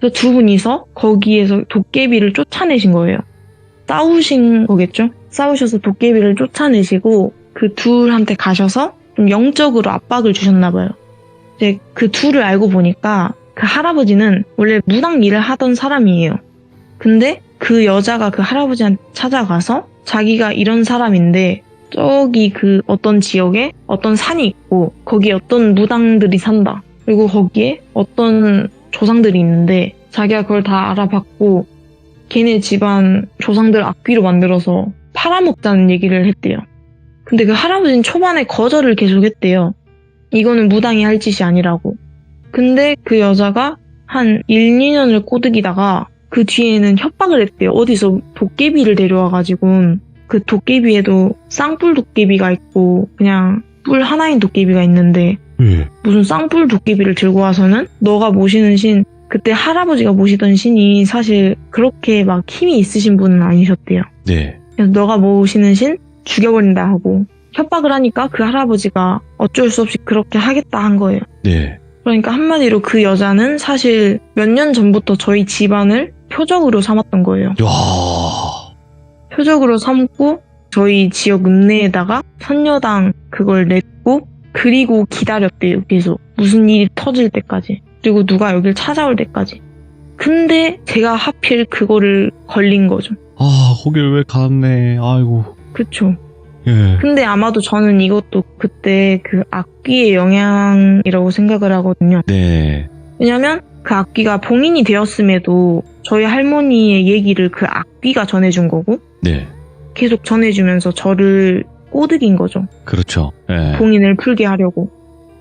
그래서 두 분이서 거기에서 도깨비를 쫓아내신 거예요. 싸우신 거겠죠? 싸우셔서 도깨비를 쫓아내시고 그 둘한테 가셔서 좀 영적으로 압박을 주셨나 봐요. 이제 그 둘을 알고 보니까 그 할아버지는 원래 무당 일을 하던 사람이에요. 근데 그 여자가 그 할아버지한테 찾아가서 자기가 이런 사람인데 저기 그 어떤 지역에 어떤 산이 있고 거기에 어떤 무당들이 산다. 그리고 거기에 어떤 조상들이 있는데 자기가 그걸 다 알아봤고 걔네 집안 조상들 악귀로 만들어서 팔아먹자는 얘기를 했대요. 근데 그 할아버지는 초반에 거절을 계속했대요. 이거는 무당이 할 짓이 아니라고. 근데 그 여자가 한 1, 2년을 꼬드기다가 그 뒤에는 협박을 했대요. 어디서 도깨비를 데려와가지고 그 도깨비에도 쌍뿔 도깨비가 있고 그냥 뿔 하나인 도깨비가 있는데 예. 무슨 쌍뿔 도깨비를 들고 와서는 너가 모시는 신, 그때 할아버지가 모시던 신이 사실 그렇게 막 힘이 있으신 분은 아니셨대요. 네. 그래서 너가 모시는 신 죽여버린다 하고 협박을 하니까 그 할아버지가 어쩔 수 없이 그렇게 하겠다 한 거예요. 네. 그러니까 한마디로 그 여자는 사실 몇 년 전부터 저희 집안을 표적으로 삼았던 거예요. 야. 표적으로 삼고 저희 지역 읍내에다가 선녀당 그걸 냈고 그리고 기다렸대요. 계속 무슨 일이 터질 때까지. 그리고 누가 여길 찾아올 때까지. 근데 제가 하필 그거를 걸린 거죠. 아, 거길 왜 갔네. 아이고. 그쵸. 예. 근데 아마도 저는 이것도 그때 그 악귀의 영향이라고 생각을 하거든요. 네. 왜냐면 그 악귀가 봉인이 되었음에도 저희 할머니의 얘기를 그 악귀가 전해준 거고 네. 계속 전해주면서 저를 꼬드긴 거죠. 그렇죠. 예. 봉인을 풀게 하려고.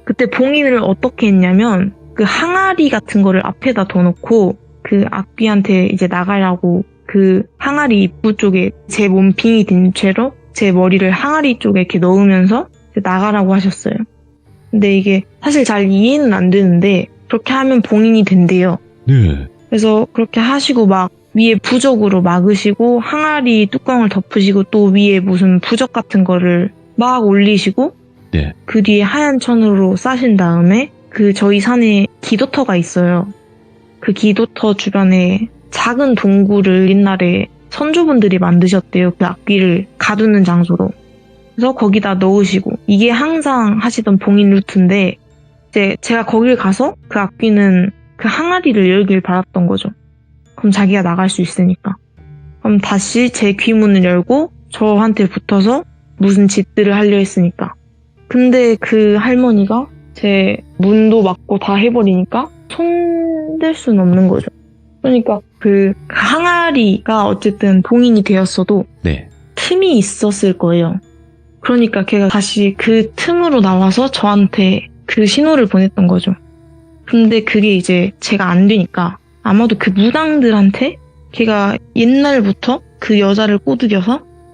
그때 봉인을 어떻게 했냐면 그 항아리 같은 거를 앞에다 더 놓고 그 악귀한테 이제 나가라고 그 항아리 입구 쪽에 제 몸 빙이 든 채로 제 머리를 항아리 쪽에 이렇게 넣으면서 이제 나가라고 하셨어요. 근데 이게 사실 잘 이해는 안 되는데 그렇게 하면 봉인이 된대요. 네. 그래서 그렇게 하시고 막 위에 부적으로 막으시고 항아리 뚜껑을 덮으시고 또 위에 무슨 부적 같은 거를 막 올리시고 네. 그 뒤에 하얀 천으로 싸신 다음에 그 저희 산에 기도터가 있어요. 그 기도터 주변에 작은 동굴을 옛날에 선조분들이 만드셨대요. 그 악귀를 가두는 장소로. 그래서 거기다 넣으시고 이게 항상 하시던 봉인 루트인데 이제 제가 거길 가서 그 악귀는 그 항아리를 열길 바랐던 거죠. 그럼 자기가 나갈 수 있으니까. 그럼 다시 제 귀문을 열고 저한테 붙어서 무슨 짓들을 하려 했으니까. 근데 그 할머니가 제 문도 막고 다 해버리니까 손댈 수는 없는 거죠. 그러니까 그 항아리가 어쨌든 봉인이 되었어도 네. 틈이 있었을 거예요. 그러니까 걔가 다시 그 틈으로 나와서 저한테 그 신호를 보냈던 거죠. 근데 그게 이제 제가 안 되니까 아마도 그 무당들한테 걔가 옛날부터 그 여자를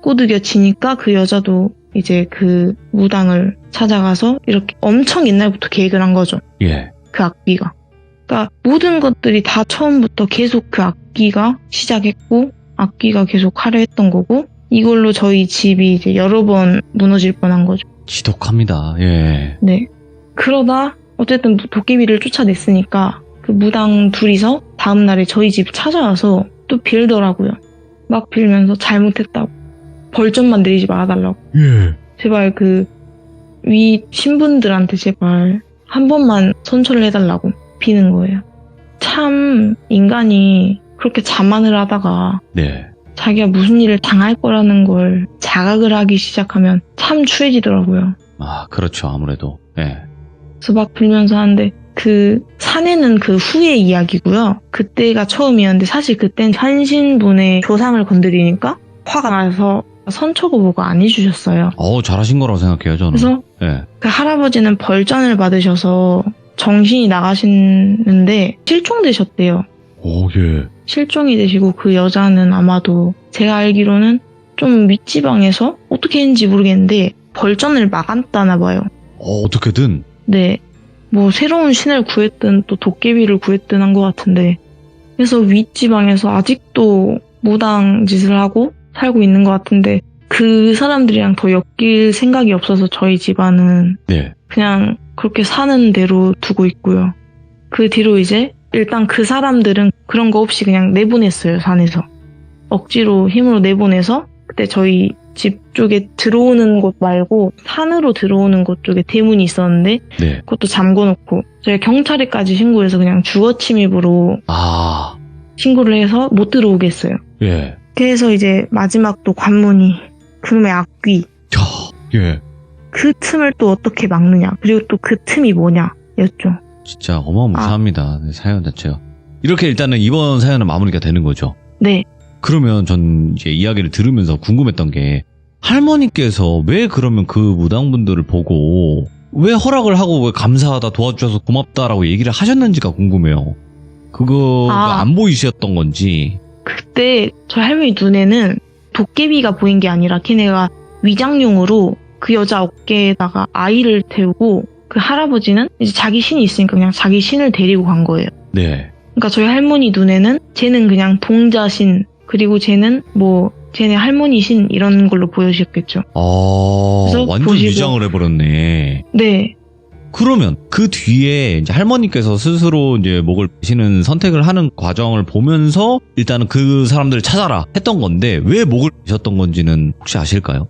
꼬드겨치니까 그 여자도 이제 그 무당을 찾아가서 이렇게 엄청 옛날부터 계획을 한 거죠. 예. 그 악귀가. 그러니까 모든 것들이 다 처음부터 계속 그 악귀가 시작했고 악귀가 계속 하려 했던 거고 이걸로 저희 집이 이제 여러 번 무너질 뻔한 거죠. 지독합니다. 예. 네. 그러다 어쨌든 도깨비를 쫓아냈으니까 그 무당 둘이서 다음날에 저희 집 찾아와서 또 빌더라고요. 막 빌면서 잘못했다고. 벌점만 내리지 말아달라고. 예. 제발 그 위 신분들한테 제발 한 번만 선처를 해달라고 비는 거예요. 참 인간이 그렇게 자만을 하다가 네. 자기가 무슨 일을 당할 거라는 걸 자각을 하기 시작하면 참 추해지더라고요. 아, 그렇죠. 아무래도. 예. 그래서 막 빌면서 하는데 그 산에는 그 후의 이야기고요. 그때가 처음이었는데 사실 그땐 한신분의 조상을 건드리니까 화가 나서 선처고보고 안 해주셨어요. 잘하신 거라고 생각해요, 저는. 그래서 예. 그 할아버지는 벌전을 받으셔서 정신이 나가시는데 실종되셨대요. 오, 예. 실종이 되시고 그 여자는 아마도 제가 알기로는 좀 윗지방에서 어떻게 했는지 모르겠는데 벌전을 막았다나 봐요. 어떻게든. 네. 뭐 새로운 신을 구했든 또 도깨비를 구했든 한 것 같은데 그래서 윗지방에서 아직도 무당 짓을 하고 살고 있는 것 같은데 그 사람들이랑 더 엮일 생각이 없어서 저희 집안은 네. 그냥 그렇게 사는 대로 두고 있고요. 그 뒤로 이제 일단 그 사람들은 그런 거 없이 그냥 내보냈어요, 산에서. 억지로 힘으로 내보내서 그때 저희 집 쪽에 들어오는 곳 말고 산으로 들어오는 곳 쪽에 대문이 있었는데 네. 그것도 잠궈놓고 저희 경찰에까지 신고해서 그냥 주거 침입으로 아. 신고를 해서 못 들어오게 했어요. 예. 그래서 이제 마지막 또 관문이 그놈의 악귀 예. 그 틈을 또 어떻게 막느냐, 그리고 또 그 틈이 뭐냐였죠. 진짜 어마무시합니다. 사연 자체가. 이렇게 일단은 이번 사연은 마무리가 되는 거죠. 네. 그러면 전 이제 이야기를 들으면서 궁금했던 게 할머니께서 왜 그러면 그 무당분들을 보고 왜 허락을 하고 왜 감사하다 도와주셔서 고맙다라고 얘기를 하셨는지가 궁금해요. 그거가 안 보이셨던 건지. 그때 저희 할머니 눈에는 도깨비가 보인 게 아니라 걔네가 위장용으로 그 여자 어깨에다가 아이를 태우고 그 할아버지는 이제 자기 신이 있으니까 그냥 자기 신을 데리고 간 거예요. 네. 그러니까 저희 할머니 눈에는 쟤는 그냥 동자신, 그리고 쟤는 뭐 쟤네 할머니 신 이런 걸로 보여주셨겠죠. 완전 보시고, 위장을 해버렸네. 네. 그러면 그 뒤에 이제 할머니께서 스스로 이제 목을 베시는 선택을 하는 과정을 보면서 일단은 그 사람들을 찾아라 했던 건데 왜 목을 베셨던 건지는 혹시 아실까요?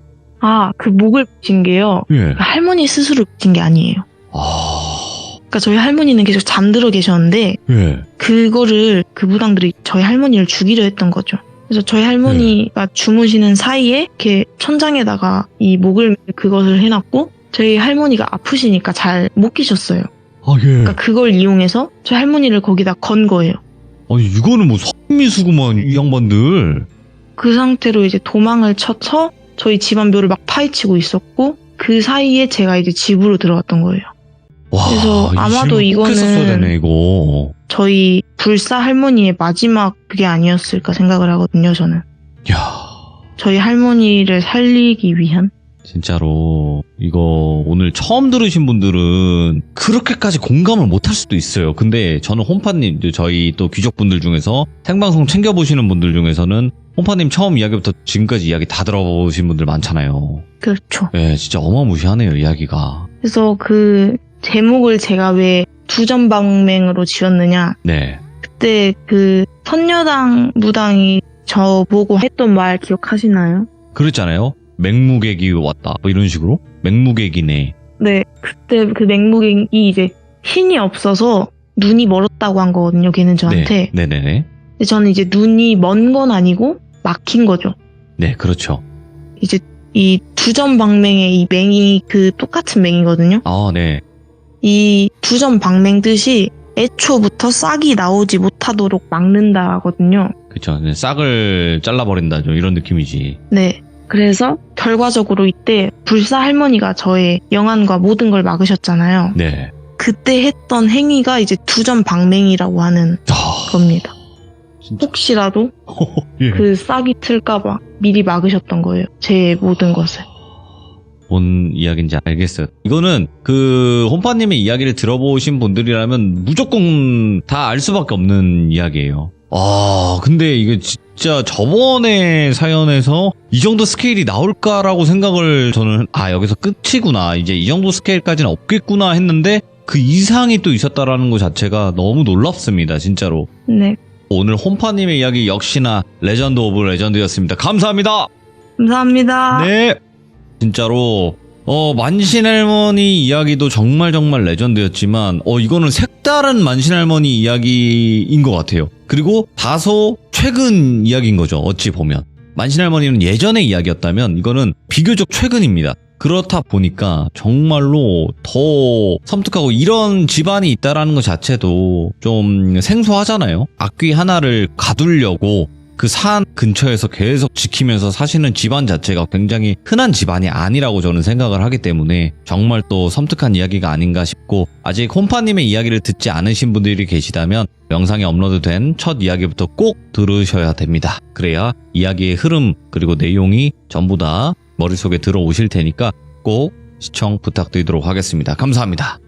그 목을 베신 게요. 예. 할머니 스스로 베신 게 아니에요. 그러니까 저희 할머니는 계속 잠들어 계셨는데 예. 그거를 그 무당들이 저희 할머니를 죽이려 했던 거죠. 그래서 저희 할머니가 주무시는 사이에 이렇게 천장에다가 이 목을 그것을 해놨고 저희 할머니가 아프시니까 잘 못 계셨어요. 예. 그러니까 그걸 이용해서 저희 할머니를 거기다 건 거예요. 아니 이거는 뭐 선미수구만 이 양반들. 그 상태로 이제 도망을 쳐서 저희 집안 묘를 막 파헤치고 있었고 그 사이에 제가 이제 집으로 들어갔던 거예요. 와, 그래서 아마도 꼭 했었어야 이거는 되네 이거. 저희 불사 할머니의 마지막 그게 아니었을까 생각을 하거든요, 저는. 야, 저희 할머니를 살리기 위한. 진짜로 이거 오늘 처음 들으신 분들은 그렇게까지 공감을 못할 수도 있어요. 근데 저는 혼파님, 저희 또 귀족분들 중에서 생방송 챙겨보시는 분들 중에서는 혼파님 처음 이야기부터 지금까지 이야기 다 들어보신 분들 많잖아요. 그렇죠. 네, 진짜 어마무시하네요 이야기가. 그래서 그 제목을 제가 왜 두전방맹으로 지었느냐. 네. 그때 그 선녀당 무당이 저보고 했던 말 기억하시나요? 그랬잖아요. 맹무객이 왔다 뭐 이런 식으로. 맹무객이네. 네, 그때 그 맹무객이 이제 힘이 없어서 눈이 멀었다고 한 거거든요, 걔는 저한테. 네, 네네네. 근데 저는 이제 눈이 먼 건 아니고 막힌 거죠. 네, 그렇죠. 이제 이 두전방맹의 이 맹이 그 똑같은 맹이거든요. 네. 이 두전방맹 뜻이 애초부터 싹이 나오지 못하도록 막는다거든요. 그쵸. 싹을 잘라버린다죠. 이런 느낌이지. 네. 그래서 결과적으로 이때 불사 할머니가 저의 영안과 모든 걸 막으셨잖아요. 네. 그때 했던 행위가 이제 두전방맹이라고 하는 겁니다. 진짜. 혹시라도 예. 그 싹이 틀까봐 미리 막으셨던 거예요. 제 모든 것을. 뭔 이야기인지 알겠어요. 이거는 그 혼파님의 이야기를 들어보신 분들이라면 무조건 다 알 수밖에 없는 이야기예요. 근데 이게 진짜 저번에 사연에서 이 정도 스케일이 나올까라고 생각을 저는 여기서 끝이구나. 이제 이 정도 스케일까지는 없겠구나 했는데 그 이상이 또 있었다라는 것 자체가 너무 놀랍습니다. 진짜로. 네. 오늘 혼파님의 이야기 역시나 레전드 오브 레전드였습니다. 감사합니다. 감사합니다. 네. 진짜로 만신할머니 이야기도 정말 레전드였지만 이거는 색다른 만신할머니 이야기인 것 같아요. 그리고 다소 최근 이야기인 거죠. 어찌 보면 만신할머니는 예전의 이야기였다면 이거는 비교적 최근입니다. 그렇다 보니까 정말로 더 섬뜩하고 이런 집안이 있다라는 것 자체도 좀 생소하잖아요. 악귀 하나를 가두려고 그 산 근처에서 계속 지키면서 사시는 집안 자체가 굉장히 흔한 집안이 아니라고 저는 생각을 하기 때문에 정말 또 섬뜩한 이야기가 아닌가 싶고, 아직 혼파님의 이야기를 듣지 않으신 분들이 계시다면 영상에 업로드된 첫 이야기부터 꼭 들으셔야 됩니다. 그래야 이야기의 흐름 그리고 내용이 전부 다 머릿속에 들어오실 테니까 꼭 시청 부탁드리도록 하겠습니다. 감사합니다.